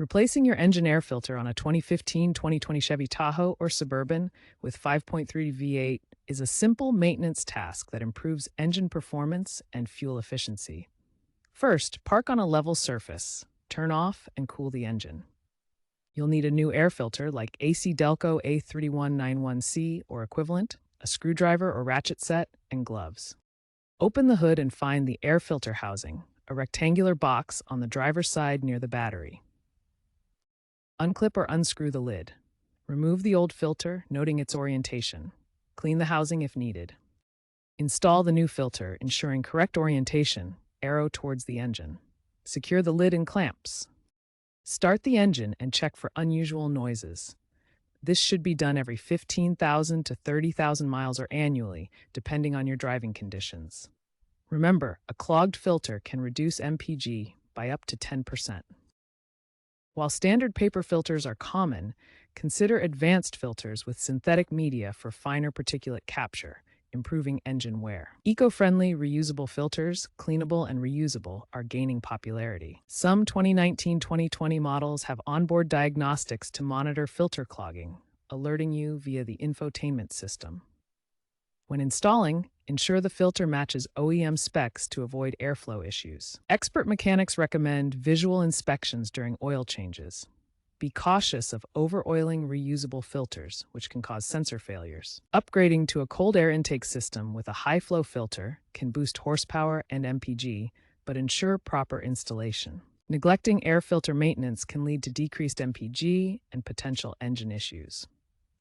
Replacing your engine air filter on a 2015-2020 Chevy Tahoe or Suburban with 5.3 V8 is a simple maintenance task that improves engine performance and fuel efficiency. First, park on a level surface, turn off and cool the engine. You'll need a new air filter like AC Delco A3191C or equivalent, a screwdriver or ratchet set, and gloves. Open the hood and find the air filter housing, a rectangular box on the driver's side near the battery. Unclip or unscrew the lid. Remove the old filter, noting its orientation. Clean the housing if needed. Install the new filter, ensuring correct orientation, arrow towards the engine. Secure the lid and clamps. Start the engine and check for unusual noises. This should be done every 15,000 to 30,000 miles or annually, depending on your driving conditions. Remember, a clogged filter can reduce MPG by up to 10%. While standard paper filters are common, consider advanced filters with synthetic media for finer particulate capture, improving engine wear. Eco-friendly, reusable filters, cleanable and reusable, are gaining popularity. Some 2019-2020 models have onboard diagnostics to monitor filter clogging, alerting you via the infotainment system. When installing, ensure the filter matches OEM specs to avoid airflow issues. Expert mechanics recommend visual inspections during oil changes. Be cautious of over-oiling reusable filters, which can cause sensor failures. Upgrading to a cold air intake system with a high-flow filter can boost horsepower and MPG, but ensure proper installation. Neglecting air filter maintenance can lead to decreased MPG and potential engine issues.